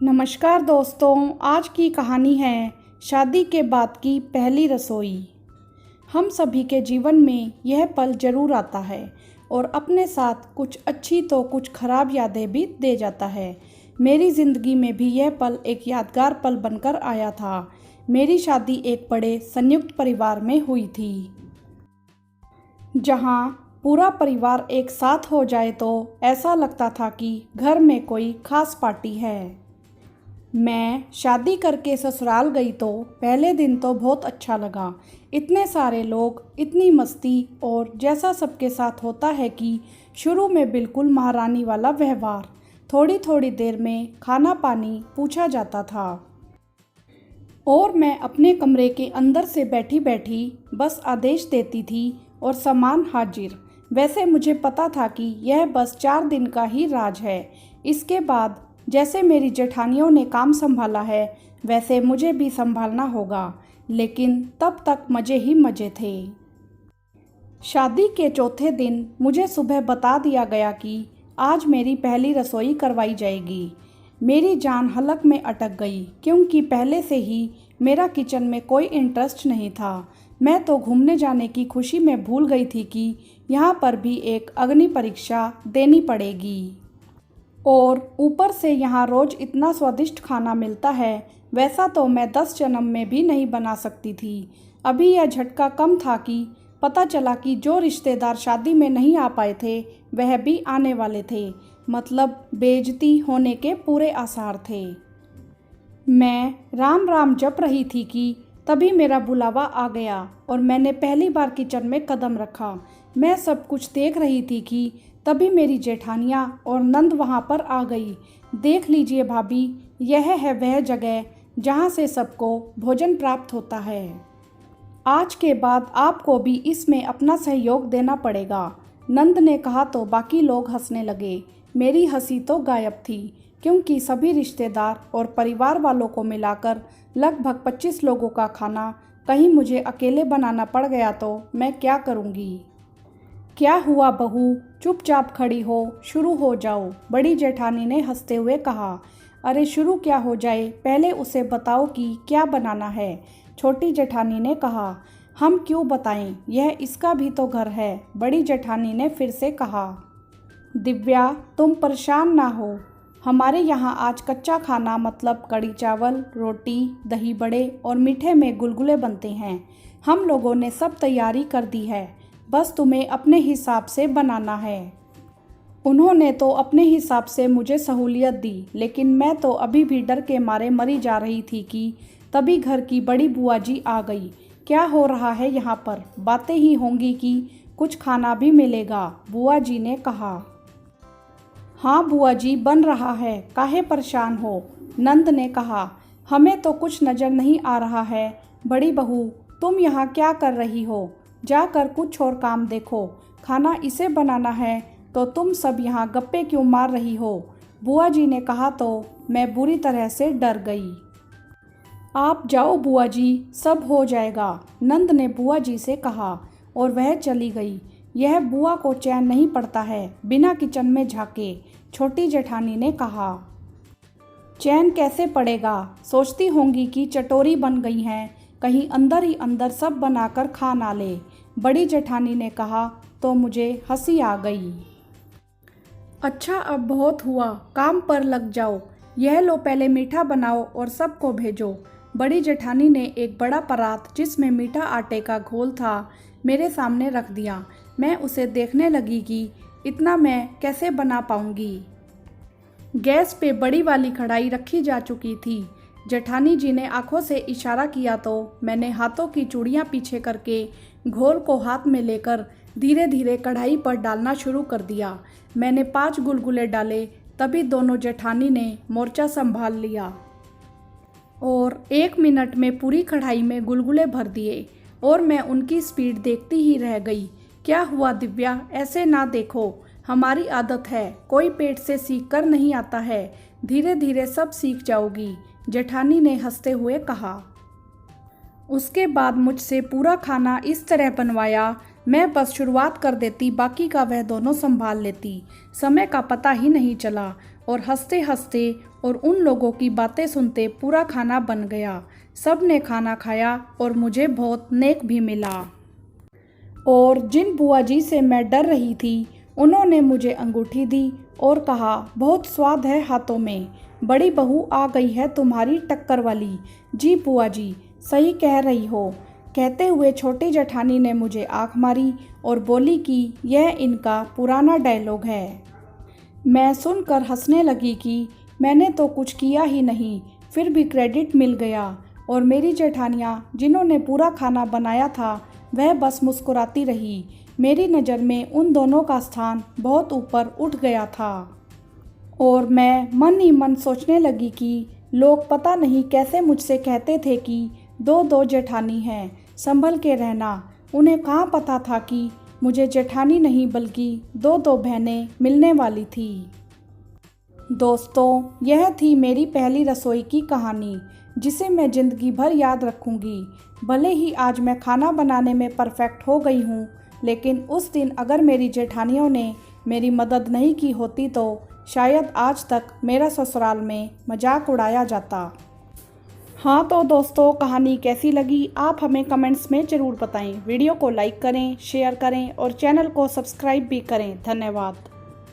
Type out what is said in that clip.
नमस्कार दोस्तों, आज की कहानी है शादी के बाद की पहली रसोई। हम सभी के जीवन में यह पल ज़रूर आता है और अपने साथ कुछ अच्छी तो कुछ ख़राब यादें भी दे जाता है। मेरी ज़िंदगी में भी यह पल एक यादगार पल बनकर आया था। मेरी शादी एक बड़े संयुक्त परिवार में हुई थी, जहाँ पूरा परिवार एक साथ हो जाए तो ऐसा लगता था कि घर में कोई खास पार्टी है। मैं शादी करके ससुराल गई तो पहले दिन तो बहुत अच्छा लगा। इतने सारे लोग, इतनी मस्ती और जैसा सबके साथ होता है कि शुरू में बिल्कुल महारानी वाला व्यवहार। थोड़ी थोड़ी देर में खाना पानी पूछा जाता था और मैं अपने कमरे के अंदर से बैठी बैठी बस आदेश देती थी और सामान हाजिर। वैसे मुझे पता था कि यह बस 4 दिन का ही राज है। इसके बाद जैसे मेरी जेठानियों ने काम संभाला है वैसे मुझे भी संभालना होगा, लेकिन तब तक मज़े ही मज़े थे। शादी के चौथे दिन मुझे सुबह बता दिया गया कि आज मेरी पहली रसोई करवाई जाएगी। मेरी जान हलक में अटक गई, क्योंकि पहले से ही मेरा किचन में कोई इंटरेस्ट नहीं था। मैं तो घूमने जाने की खुशी में भूल गई थी कि यहाँ पर भी एक अग्नि परीक्षा देनी पड़ेगी। और ऊपर से यहाँ रोज़ इतना स्वादिष्ट खाना मिलता है, वैसा तो मैं 10 जन्म में भी नहीं बना सकती थी। अभी यह झटका कम था कि पता चला कि जो रिश्तेदार शादी में नहीं आ पाए थे वह भी आने वाले थे। मतलब बेइज्जती होने के पूरे आसार थे। मैं राम राम जप रही थी कि तभी मेरा बुलावा आ गया और मैंने पहली बार किचन में कदम रखा। मैं सब कुछ देख रही थी कि तभी मेरी जेठानियाँ और नंद वहाँ पर आ गई। देख लीजिए भाभी, यह है वह जगह जहाँ से सबको भोजन प्राप्त होता है। आज के बाद आपको भी इसमें अपना सहयोग देना पड़ेगा। नंद ने कहा तो बाकी लोग हंसने लगे। मेरी हंसी तो गायब थी, क्योंकि सभी रिश्तेदार और परिवार वालों को मिलाकर लगभग 25 लोगों का खाना कहीं मुझे अकेले बनाना पड़ गया तो मैं क्या करूँगी। क्या हुआ बहू, चुपचाप खड़ी हो, शुरू हो जाओ, बड़ी जेठानी ने हंसते हुए कहा। अरे शुरू क्या हो जाए, पहले उसे बताओ कि क्या बनाना है, छोटी जेठानी ने कहा। हम क्यों बताएं, यह इसका भी तो घर है, बड़ी जेठानी ने फिर से कहा। दिव्या, तुम परेशान ना हो, हमारे यहाँ आज कच्चा खाना मतलब कड़ी चावल, रोटी, दही बड़े और मीठे में गुलगुले बनते हैं। हम लोगों ने सब तैयारी कर दी है, बस तुम्हें अपने हिसाब से बनाना है। उन्होंने तो अपने हिसाब से मुझे सहूलियत दी, लेकिन मैं तो अभी भी डर के मारे मरी जा रही थी कि तभी घर की बड़ी बुआ जी आ गई। क्या हो रहा है यहाँ पर, बातें ही होंगी कि कुछ खाना भी मिलेगा, बुआ जी ने कहा। हाँ बुआ जी, बन रहा है, काहे परेशान हो, नंद ने कहा। हमें तो कुछ नज़र नहीं आ रहा है। बड़ी बहू, तुम यहाँ क्या कर रही हो, जाकर कुछ और काम देखो। खाना इसे बनाना है तो तुम सब यहाँ गप्पे क्यों मार रही हो, बुआ जी ने कहा तो मैं बुरी तरह से डर गई। आप जाओ बुआ जी, सब हो जाएगा, नंद ने बुआ जी से कहा और वह चली गई। यह बुआ को चैन नहीं पड़ता है बिना किचन में झाँके, छोटी जेठानी ने कहा। चैन कैसे पड़ेगा, सोचती होंगी कि चटोरी बन गई हैं, कहीं अंदर ही अंदर सब बनाकर खा ना ले, बड़ी जेठानी ने कहा तो मुझे हंसी आ गई। अच्छा अब बहुत हुआ, काम पर लग जाओ, यह लो पहले मीठा बनाओ और सबको भेजो। बड़ी जेठानी ने एक बड़ा परात जिसमें मीठा आटे का घोल था मेरे सामने रख दिया। मैं उसे देखने लगी कि इतना मैं कैसे बना पाऊंगी। गैस पे बड़ी वाली कढ़ाई रखी जा चुकी थी। जेठानी जी ने आंखों से इशारा किया तो मैंने हाथों की चूड़ियाँ पीछे करके घोल को हाथ में लेकर धीरे धीरे कढ़ाई पर डालना शुरू कर दिया। मैंने 5 गुलगुले डाले, तभी दोनों जेठानी ने मोर्चा संभाल लिया और 1 मिनट में पूरी कढ़ाई में गुलगुले भर दिए और मैं उनकी स्पीड देखती ही रह गई। क्या हुआ दिव्या, ऐसे ना देखो, हमारी आदत है, कोई पेट से सीख कर नहीं आता है, धीरे धीरे सब सीख जाओगी, जेठानी ने हंसते हुए कहा। उसके बाद मुझसे पूरा खाना इस तरह बनवाया, मैं बस शुरुआत कर देती, बाकी का वह दोनों संभाल लेती। समय का पता ही नहीं चला और हंसते हंसते और उन लोगों की बातें सुनते पूरा खाना बन गया। सब ने खाना खाया और मुझे बहुत नेक भी मिला। और जिन बुआ जी से मैं डर रही थी उन्होंने मुझे अंगूठी दी और कहा, बहुत स्वाद है हाथों में, बड़ी बहू आ गई है तुम्हारी टक्कर वाली। जी बुआ जी, सही कह रही हो। कहते हुए छोटी जेठानी ने मुझे आंख मारी और बोली कि यह इनका पुराना डायलॉग है। मैं सुनकर हंसने लगी कि मैंने तो कुछ किया ही नहीं, फिर भी क्रेडिट मिल गया। और मेरी जेठानियाँ जिन्होंने पूरा खाना बनाया था वह बस मुस्कुराती रही। मेरी नज़र में उन दोनों का स्थान बहुत ऊपर उठ गया था और मैं मन ही मन सोचने लगी कि लोग पता नहीं कैसे मुझसे कहते थे कि दो दो जेठानी हैं, संभल के रहना। उन्हें कहाँ पता था कि मुझे जेठानी नहीं बल्कि दो दो बहनें मिलने वाली थी। दोस्तों, यह थी मेरी पहली रसोई की कहानी जिसे मैं ज़िंदगी भर याद रखूँगी। भले ही आज मैं खाना बनाने में परफेक्ट हो गई हूँ, लेकिन उस दिन अगर मेरी जेठानियों ने मेरी मदद नहीं की होती तो शायद आज तक मेरा ससुराल में मजाक उड़ाया जाता। हाँ तो दोस्तों, कहानी कैसी लगी आप हमें कमेंट्स में ज़रूर बताएं। वीडियो को लाइक करें, शेयर करें और चैनल को सब्सक्राइब भी करें। धन्यवाद।